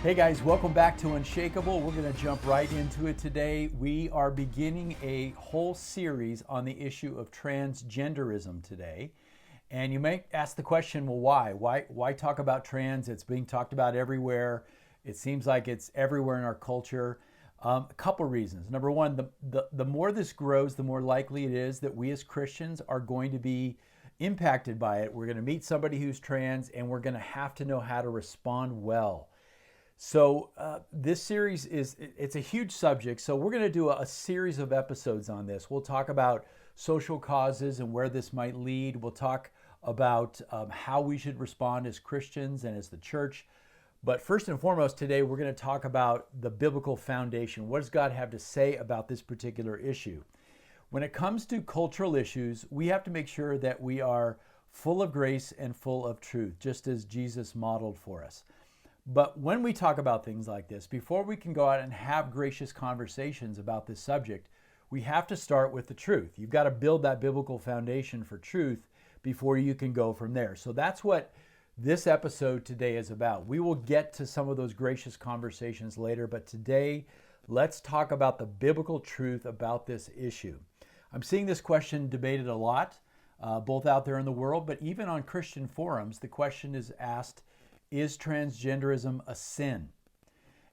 Hey guys, welcome back to Unshakable. We're going to jump right into it today. We are beginning a whole series on the issue of transgenderism today. And you may ask the question, well, why? Why talk about trans? It's being talked about everywhere. It seems like it's everywhere in our culture. A couple reasons. Number one, the more this grows, the more likely it is that we as Christians are going to be impacted by it. We're going to meet somebody who's trans and we're going to have to know how to respond well. So this series it's a huge subject. So we're going to do a series of episodes on this. We'll talk about social causes and where this might lead. We'll talk about how we should respond as Christians and as the church. But first and foremost, today we're going to talk about the biblical foundation. What does God have to say about this particular issue? When it comes to cultural issues, we have to make sure that we are full of grace and full of truth, just as Jesus modeled for us. But when we talk about things like this, before we can go out and have gracious conversations about this subject, we have to start with the truth. You've got to build that biblical foundation for truth before you can go from there. So that's what this episode today is about. We will get to some of those gracious conversations later, but today, let's talk about the biblical truth about this issue. I'm seeing this question debated a lot, both out there in the world, but even on Christian forums, the question is asked, is transgenderism a sin?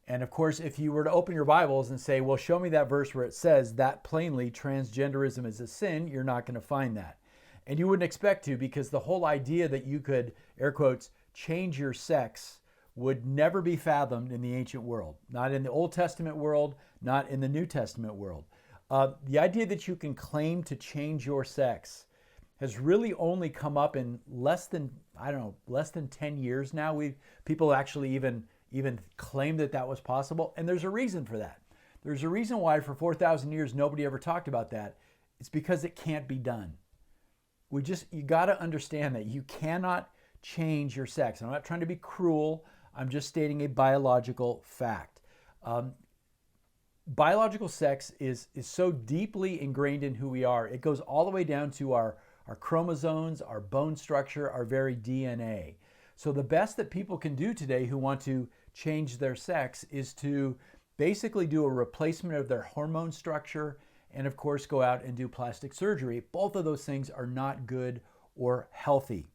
And of course, if you were to open your Bibles and say, well, show me that verse where it says that plainly transgenderism is a sin, you're not going to find that. And you wouldn't expect to, because the whole idea that you could, air quotes, change your sex would never be fathomed in the ancient world. Not in the Old Testament world, not in the New Testament world. The idea that you can claim to change your sex has really only come up in less than 10 years now. People actually even claim that was possible, and there's a reason for that. There's a reason why for 4,000 years nobody ever talked about that. It's because it can't be done. You got to understand that you cannot change your sex. And I'm not trying to be cruel. I'm just stating a biological fact. Biological sex is so deeply ingrained in who we are. It goes all the way down to our chromosomes, our bone structure, our very DNA. So the best that people can do today who want to change their sex is to basically do a replacement of their hormone structure and of course go out and do plastic surgery. Both of those things are not good or healthy.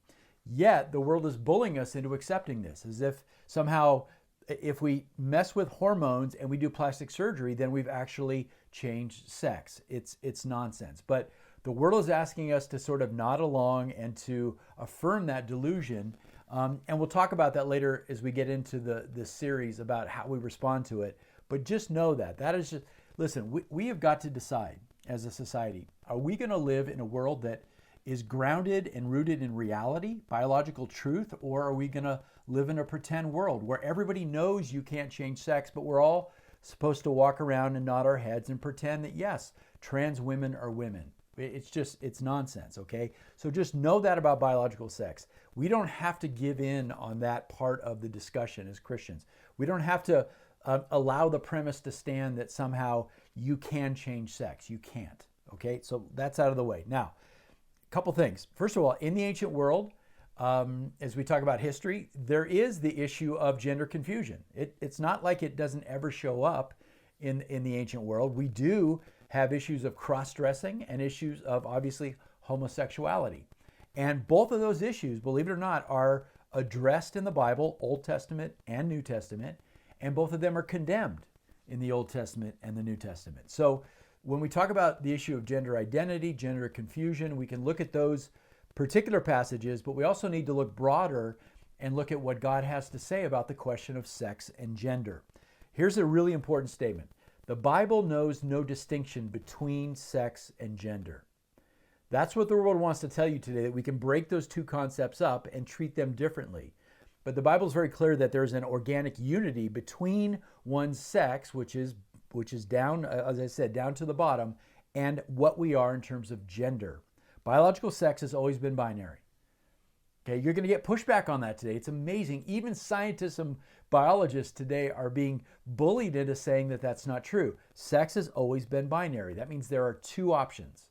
Yet the world is bullying us into accepting this, as if somehow if we mess with hormones and we do plastic surgery, then we've actually changed sex. It's nonsense. But the world is asking us to sort of nod along and to affirm that delusion. And we'll talk about that later as we get into this series about how we respond to it. But just know that is just, listen, we have got to decide as a society, are we going to live in a world that is grounded and rooted in reality, biological truth, or are we going to live in a pretend world where everybody knows you can't change sex, but we're all supposed to walk around and nod our heads and pretend that, yes, trans women are women. It's nonsense, okay? So just know that about biological sex. We don't have to give in on that part of the discussion as Christians. We don't have to allow the premise to stand that somehow you can change sex. You can't, okay? So that's out of the way. Now, a couple things. First of all, in the ancient world, as we talk about history, there is the issue of gender confusion. It's not like it doesn't ever show up in the ancient world. We do have issues of cross-dressing and issues of, obviously, homosexuality. And both of those issues, believe it or not, are addressed in the Bible, Old Testament and New Testament, and both of them are condemned in the Old Testament and the New Testament. So when we talk about the issue of gender identity, gender confusion, we can look at those particular passages, but we also need to look broader and look at what God has to say about the question of sex and gender. Here's a really important statement. The Bible knows no distinction between sex and gender. That's what the world wants to tell you today, that we can break those two concepts up and treat them differently. But the Bible is very clear that there's an organic unity between one's sex, which is down, as I said, down to the bottom, and what we are in terms of gender. Biological sex has always been binary. Okay, you're going to get pushback on that today. It's amazing. Even scientists and biologists today are being bullied into saying that that's not true. Sex has always been binary. That means there are two options.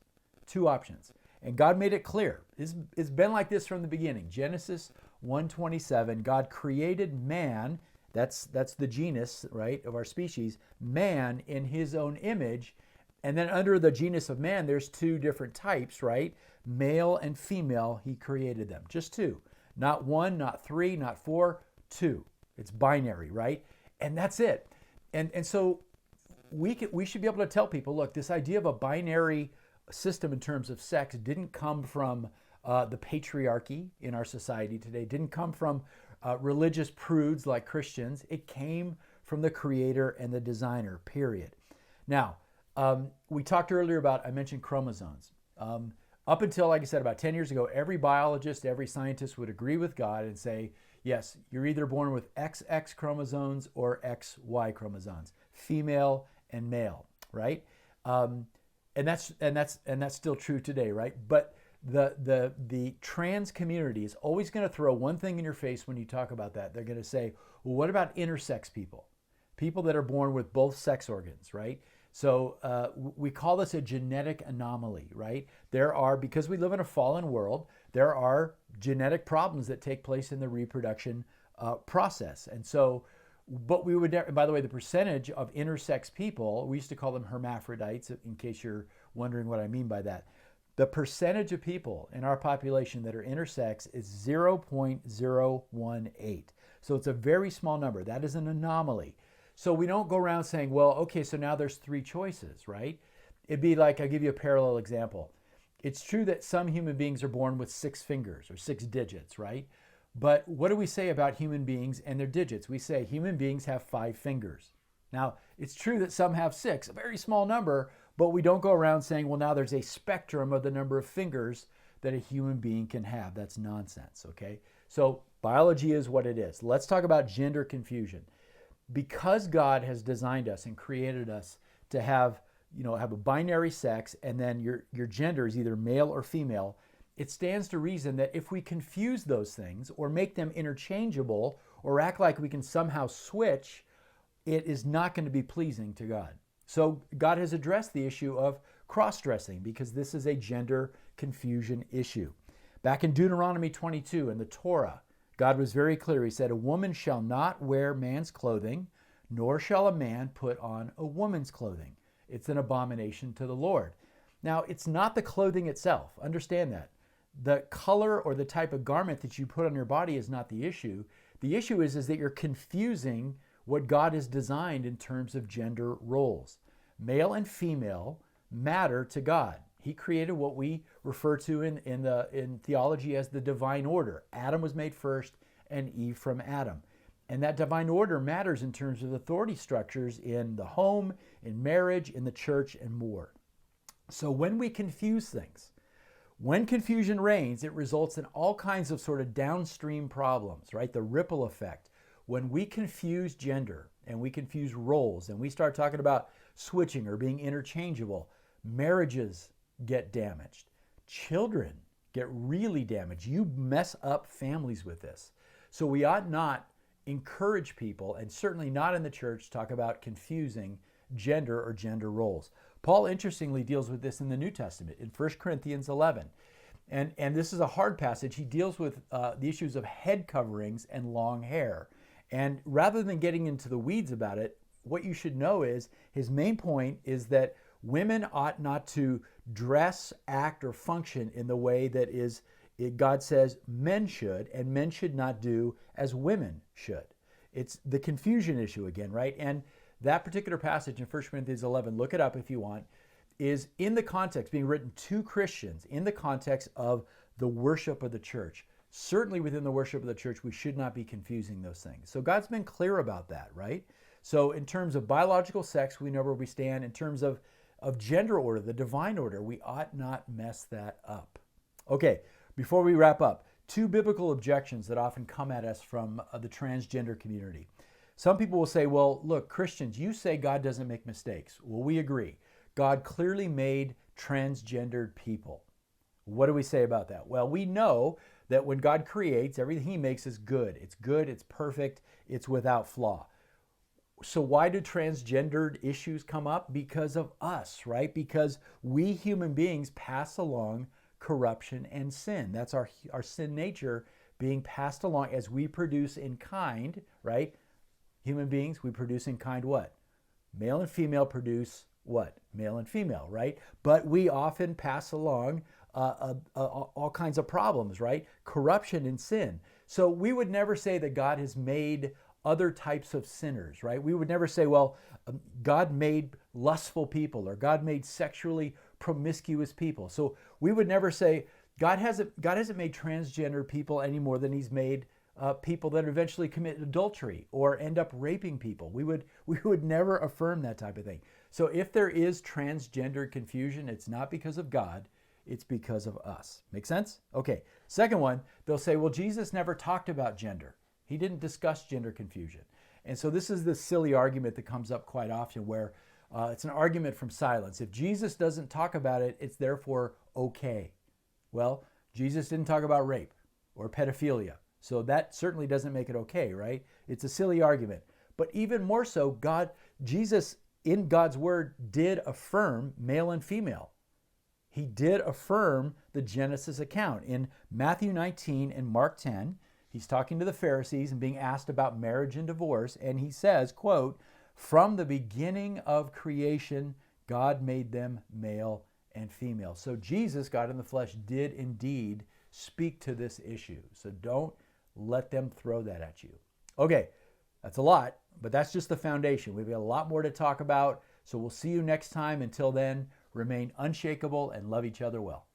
And God made it clear. It's been like this from the beginning. Genesis 1:27, God created man That's the genus, right, of our species. Man in his own image. And then under the genus of man, there's two different types, right? Male and female, he created them. Just two. Not one, not three, not four, two. It's binary, right? And that's it. And so we should be able to tell people, look, this idea of a binary system in terms of sex didn't come from the patriarchy in our society today. It didn't come from religious prudes like Christians. It came from the creator and the designer, period. Now, we talked earlier about, I mentioned chromosomes. Up until, like I said, about 10 years ago, every biologist, every scientist would agree with God and say, yes, you're either born with XX chromosomes or XY chromosomes, female and male, right? And that's still true today, right? But the trans community is always going to throw one thing in your face when you talk about that. They're going to say, well, what about intersex people? People that are born with both sex organs, right? So we call this a genetic anomaly, right? There are, because we live in a fallen world, there are genetic problems that take place in the reproduction process. And so, but we would never, by the way, the percentage of intersex people, we used to call them hermaphrodites, in case you're wondering what I mean by that. The percentage of people in our population that are intersex is 0.018. So it's a very small number. That is an anomaly. So we don't go around saying, well, okay, so now there's three choices, right? It'd be like, I'll give you a parallel example. It's true that some human beings are born with 6 fingers or 6 digits, right? But what do we say about human beings and their digits? We say human beings have 5 fingers. Now, it's true that some have 6, a very small number, but we don't go around saying, well, now there's a spectrum of the number of fingers that a human being can have. That's nonsense, okay? So biology is what it is. Let's talk about gender confusion. Because God has designed us and created us to have a binary sex, and then your gender is either male or female, it stands to reason that if we confuse those things or make them interchangeable or act like we can somehow switch, it is not going to be pleasing to God. So God has addressed the issue of cross-dressing because this is a gender confusion issue. Back in Deuteronomy 22 in the Torah, God was very clear. He said, a woman shall not wear man's clothing, nor shall a man put on a woman's clothing. It's an abomination to the Lord. Now, it's not the clothing itself. Understand that. The color or the type of garment that you put on your body is not the issue. The issue is that you're confusing what God has designed in terms of gender roles. Male and female matter to God. He created what we refer to in theology as the divine order. Adam was made first and Eve from Adam. And that divine order matters in terms of authority structures in the home, in marriage, in the church, and more. So when we confuse things, when confusion reigns, it results in all kinds of sort of downstream problems, right? The ripple effect. When we confuse gender and we confuse roles and we start talking about switching or being interchangeable, marriages get damaged. Children get really damaged. You mess up families with this. So we ought not encourage people, and certainly not in the church, talk about confusing gender or gender roles. Paul interestingly deals with this in the New Testament in 1 Corinthians 11. And this is a hard passage. He deals with the issues of head coverings and long hair. And rather than getting into the weeds about it, what you should know is his main point is that women ought not to dress, act, or function in the way that God says men should, and men should not do as women should. It's the confusion issue again, right? And that particular passage in 1 Corinthians 11, look it up if you want, is in the context, being written to Christians, in the context of the worship of the church. Certainly within the worship of the church, we should not be confusing those things. So God's been clear about that, right? So in terms of biological sex, we know where we stand. In terms of gender order, the divine order, we ought not mess that up. Okay, before we wrap up, 2 biblical objections that often come at us from the transgender community. Some people will say, well, look, Christians, you say God doesn't make mistakes. Well, we agree. God clearly made transgendered people. What do we say about that? Well, we know that when God creates, everything he makes is good. It's good, it's perfect, it's without flaw. So why do transgendered issues come up? Because of us, right? Because we human beings pass along corruption and sin. That's our sin nature being passed along as we produce in kind, right? Human beings, we produce in kind what? Male and female produce what? Male and female, right? But we often pass along all kinds of problems, right? Corruption and sin. So we would never say that God has made other types of sinners, right? We would never say, well, God made lustful people or God made sexually promiscuous people. So we would never say God hasn't made transgender people any more than he's made people that eventually commit adultery or end up raping people. We would never affirm that type of thing. So if there is transgender confusion, it's not because of God, it's because of us. Make sense? Okay. Second one, they'll say, well, Jesus never talked about gender. He didn't discuss gender confusion. And so this is the silly argument that comes up quite often where it's an argument from silence. If Jesus doesn't talk about it, it's therefore okay. Well, Jesus didn't talk about rape or pedophilia. So that certainly doesn't make it okay, right? It's a silly argument. But even more so, Jesus in God's word did affirm male and female. He did affirm the Genesis account. In Matthew 19 and Mark 10, he's talking to the Pharisees and being asked about marriage and divorce, and he says, quote, "From the beginning of creation, God made them male and female." So Jesus, God in the flesh, did indeed speak to this issue. So don't let them throw that at you. Okay, that's a lot, but that's just the foundation. We've got a lot more to talk about, so we'll see you next time. Until then, remain unshakable and love each other well.